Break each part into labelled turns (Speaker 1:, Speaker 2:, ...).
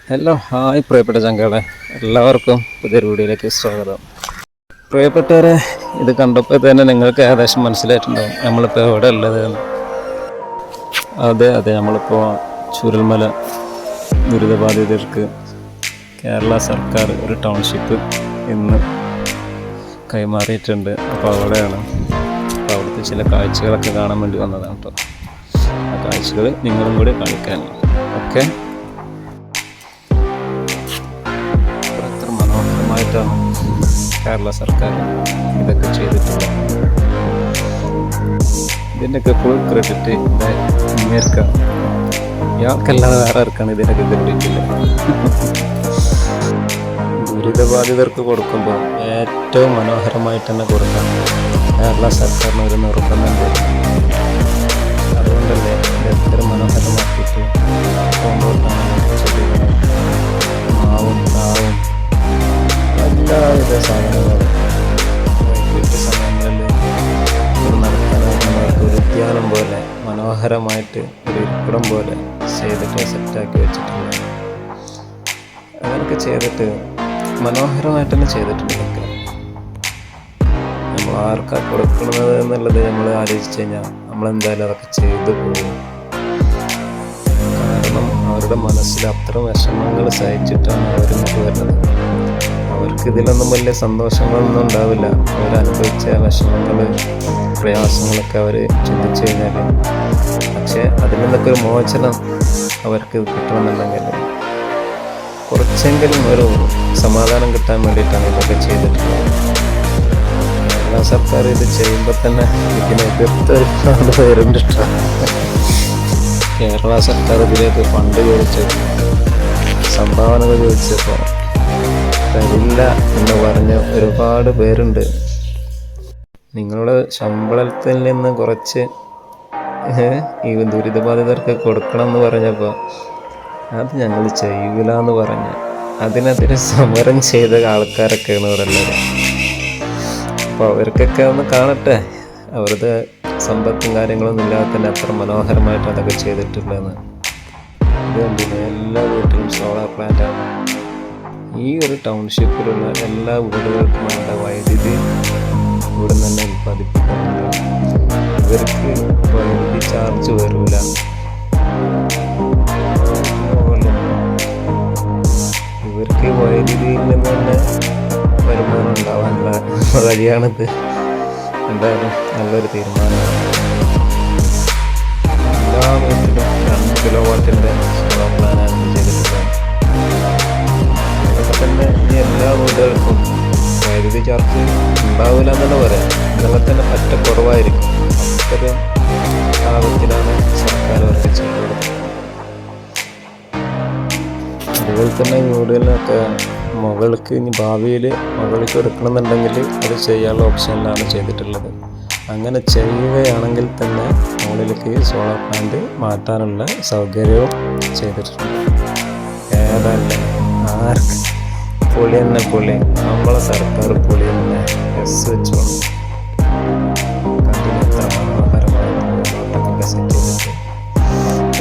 Speaker 1: Hello hi പ്രിയപ്പെട്ട ചങ്കളെ, എല്ലാവർക്കും പുതിയൊരു വീഡിയോയിലേക്ക് സ്വാഗതം. പ്രിയപ്പെട്ടവരെ, ഇത് കണ്ടപ്പോൾ തന്നെ നിങ്ങൾക്ക് ഏകദേശം മനസ്സിലായിട്ടുണ്ടാവും നമ്മളിപ്പോൾ എവിടെ ഉള്ളത്. അതെ, നമ്മളിപ്പോൾ ചൂരൽമല ദുരിതബാധിതർക്ക് കേരള സർക്കാർ ഒരു ടൗൺഷിപ്പ് ഇന്ന് കൈമാറിയിട്ടുണ്ട്. അപ്പോൾ അവിടെയാണ്. അപ്പോൾ അവിടുത്തെ ചില കാഴ്ചകളൊക്കെ കാണാൻ വേണ്ടി വന്നതാണ് കേട്ടോ. ആ കാഴ്ചകൾ നിങ്ങളും കൂടി കാണിക്കാൻ. ഓക്കെ, കേരള സർക്കാർ ഇതൊക്കെ ചെയ്തിട്ടുള്ളത്. ഇതിൻ്റെയൊക്കെ ഫുൾ ക്രെഡിറ്റ് ഇങ്ങേർക്കാണ്. ഇയാൾക്കല്ലാതെ വേറെ ആർക്കാണ് ഇതിനൊക്കെ ക്രെഡിറ്റില്ല. ദുരിതബാധിതർക്ക് കൊടുക്കുമ്പോൾ ഏറ്റവും മനോഹരമായിട്ട് തന്നെ കൊടുക്കണം. കേരള സർക്കാരിന് ഒരു നിർബന്ധം. അതുകൊണ്ടല്ലേ എത്ര മനോഹരമാക്കിയിട്ട് കൊണ്ടുപോട്ടാണ് ചെടികളും മാവും താവും എല്ലാവിധ സാധനങ്ങളും വൈകിട്ട് സമയങ്ങളിൽ ഒരു നടക്കാനായിട്ട് ഒരു ഉദ്യാനം പോലെ മനോഹരമായിട്ട് ഒരു ഇരിപ്പിടം പോലെ ചെയ്തിട്ട് സെറ്റാക്കി വെച്ചിട്ടുണ്ട്. അങ്ങനെയൊക്കെ ചെയ്തിട്ട് മനോഹരമായിട്ട് തന്നെ ചെയ്തിട്ടുണ്ട്. ഇതൊക്കെ നമ്മൾ ആർക്കാണ് കൊടുക്കുന്നത് എന്നുള്ളത് നമ്മൾ ആലോചിച്ച് കഴിഞ്ഞാൽ നമ്മളെന്തായാലും അതൊക്കെ ചെയ്തു പോകും. കാരണം അവരുടെ മനസ്സിൽ അത്ര വിഷമങ്ങൾ സഹിച്ചിട്ടാണ് അവരിങ്ങോട്ട് വരുന്നത്. അവർക്ക് ഇതിലൊന്നും വലിയ സന്തോഷങ്ങളൊന്നും ഉണ്ടാവില്ല. അവരനുഭവിച്ച വിഷമങ്ങൾ പ്രയാസങ്ങളൊക്കെ അവർ ചിന്തിച്ചു കഴിഞ്ഞാൽ, പക്ഷേ അതിൽ നിന്നൊക്കെ ഒരു മോചനം അവർക്ക് കിട്ടണമെന്നുണ്ടെങ്കിൽ കുറച്ചെങ്കിലും ഒരു സമാധാനം കിട്ടാൻ വേണ്ടിയിട്ടാണ് ഇതൊക്കെ ചെയ്തിട്ടുള്ളത്. കേരള സർക്കാർ ഇത് ചെയ്യുമ്പോൾ തന്നെ ഇതിനെ എതിർത്ത് ഒരുപാട് പേരുണ്ട്. കേരള സർക്കാർ ഇതിലേക്ക് ഫണ്ട് ചോദിച്ച് സംഭാവനകൾ ചോദിച്ചപ്പോൾ തരില്ല എന്ന് പറഞ്ഞ് ഒരുപാട് പേരുണ്ട്. നിങ്ങളുടെ ശമ്പളത്തിൽ നിന്ന് കുറച്ച് ഈ ദുരിതബാധിതർക്ക് കൊടുക്കണം എന്ന് പറഞ്ഞപ്പോൾ അത് ഞങ്ങൾ ചെയ്യൂല എന്ന് പറഞ്ഞ് അതിനെതിരെ സമരം ചെയ്ത ആൾക്കാരൊക്കെയാണ് ഇവിടെ ഉള്ളത്. അപ്പോൾ അവർക്കൊക്കെ ഒന്ന് കാണട്ടെ, അവരുടെ സമ്പത്തും കാര്യങ്ങളൊന്നും ഇല്ലാതെ തന്നെ എത്ര മനോഹരമായിട്ട് അതൊക്കെ ചെയ്തിട്ടുള്ളതെന്ന്. ഇത് കണ്ടില്ലേ, എല്ലാ വീട്ടിലും സോളാർ പ്ലാന്റാണ്. ഈ ഒരു ടൗൺഷിപ്പിലുള്ള എല്ലാ വീടുകൾക്കും വേണ്ട വൈദ്യുതി ഇവിടെ നിന്ന് ഉൽപ്പാദിപ്പിക്കുന്നുണ്ട്. ഇവർക്ക് വൈദ്യുതി ചാർജ് വരില്ല. ഇവർക്ക് വൈദ്യുതിയിൽ നിന്ന് തന്നെ വരുമാനം ഉണ്ടാവാനുള്ള വഴിയാണിത്. എന്തായാലും നല്ലൊരു തീരുമാനമാണ്. എല്ലാ വീട്ടിലും 2 കിലോവാട്ടിൻ്റെ സോളാർ പ്ലാനാണ് ചെയ്തിട്ടുള്ളത്. തന്നെ ഇനി എല്ലാ വീടുകൾക്കും വൈദ്യുതി ചാർജ് ഉണ്ടാവില്ല എന്നല്ല പറയാം, ഇന്നലെ തന്നെ പറ്റ കുറവായിരിക്കും. അത്തരം ഭാഗത്തിലാണ് സർക്കാർ അവർക്ക് ചെയ്യുന്നത്. അതുപോലെ തന്നെ വീടുകളിലൊക്കെ മുകൾക്ക് ഇനി ഭാവിയിൽ മുകൾക്ക് എടുക്കണമെന്നുണ്ടെങ്കിൽ അത് ചെയ്യാനുള്ള ഓപ്ഷനിലാണ് ചെയ്തിട്ടുള്ളത്. അങ്ങനെ ചെയ്യുകയാണെങ്കിൽ തന്നെ മുകളിലേക്ക് സോളാർ പ്ലാന്റ് മാറ്റാനുള്ള സൗകര്യവും ചെയ്തിട്ടുണ്ട്. ഏതല്ലേ ആർക്ക് പൊളി തന്നെ പൊളി, നമ്മളെ സർക്കാർ പൊളി തന്നെ. എസ് വെച്ചോളൂ. കണ്ടിന് എത്ര മനോഹരമായ ഫോട്ടോക്കെ സെറ്റ് ചെയ്തിട്ട്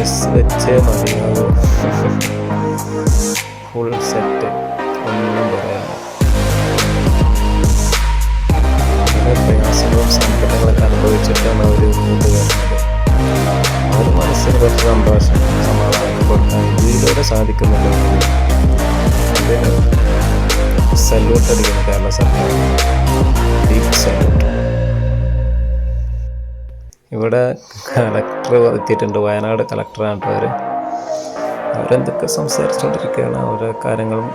Speaker 1: എസ് വെച്ചേ മതിയാകും. ഫുൾ സെറ്റ്, ഒന്നും പറയാനില്ല. വളരെ പ്രയാസങ്ങളും സങ്കടങ്ങളൊക്കെ അനുഭവിച്ചിട്ടാണ് അവർ മുന്നോട്ട് വരുന്നത്. അവർ മനസ്സിന് കുറച്ച് സന്തോഷം സമാധാനം കൊടുക്കാൻ ഇതിലൂടെ സാധിക്കുന്നുണ്ട്. അതിന് സല്യൂട്ട് അടിക്കുന്നു കേരള സർക്കാർ. Deep salute. ഇവിടെ കളക്ടർ എത്തിയിട്ടുണ്ട്. വയനാട് കളക്ടറാണ് അവരെന്തൊക്കെ സംസാരിച്ചുകൊണ്ടിരിക്കുകയാണ്. ഓരോ കാര്യങ്ങളും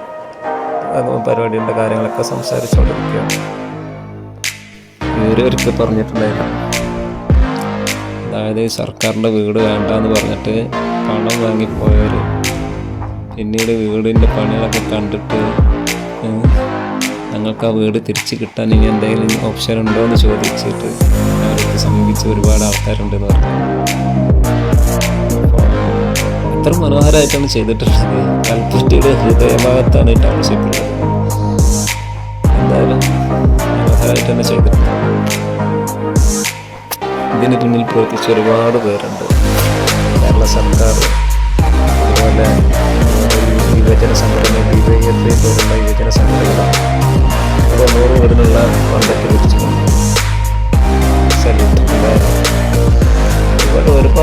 Speaker 1: പരിപാടിയുടെ കാര്യങ്ങളൊക്കെ സംസാരിച്ചുകൊണ്ടിരിക്കുകയാണ്. ഇവരൊരിക്കൽ പറഞ്ഞിട്ടുണ്ടായിരുന്നു, അതായത് സർക്കാരിൻ്റെ വീട് വേണ്ടാന്ന് പറഞ്ഞിട്ട് പണം വാങ്ങിപ്പോയവർ പിന്നീട് വീടിൻ്റെ പണികളൊക്കെ കണ്ടിട്ട് ഞങ്ങൾക്ക് ആ വീട് തിരിച്ച് കിട്ടാൻ ഇനി എന്തെങ്കിലും ഓപ്ഷൻ ഉണ്ടോ എന്ന് ചോദിച്ചിട്ട് അവർക്ക് സമീപിച്ച് ഒരുപാട് ആൾക്കാരുണ്ടെന്ന് പറഞ്ഞു. അപ്പോൾ എത്ര മനോഹരമായിട്ടാണ് ചെയ്തിട്ടുള്ളത്. കൽപ്പറ്റയുടെ ഹൃദയഭാഗത്താണ് ഈ ടൗൺഷിപ്പ് ഉള്ളത്. എന്തായാലും മനോഹരമായിട്ട് തന്നെ ചെയ്തിട്ടുണ്ട്. ഇതിന് പിന്നിൽ പ്രവർത്തിച്ച ഒരുപാട് പേരുണ്ട്. കേരള സർക്കാർ, അതുപോലെ യുവജന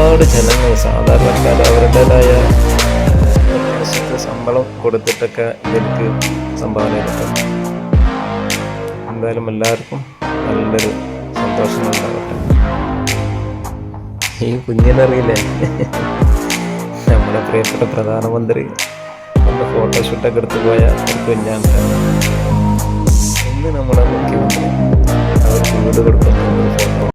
Speaker 1: ഒരുപാട് ജനങ്ങൾ സാധാരണക്കാർ അവരുടേതായ ഒരു മാസത്തെ ശമ്പളം കൊടുത്തിട്ടൊക്കെ ഇതിലേക്ക് സംഭാവന ചെയ്തിട്ടുണ്ട്. എന്തായാലും എല്ലാവർക്കും നല്ലൊരു സന്തോഷങ്ങളുണ്ടാകട്ടെ. ഈ കുഞ്ഞിനറിയില്ലേ, നമ്മുടെ പ്രിയപ്പെട്ട പ്രധാനമന്ത്രി ഒന്ന് ഫോട്ടോഷൂട്ടൊക്കെ എടുത്തു പോയ ഒരു കുഞ്ഞാണ്. ഇന്ന് നമ്മുടെ മുഖ്യമന്ത്രി അവർക്ക് വീട് കൊടുക്കുന്ന ഒരു ഫോട്ടോ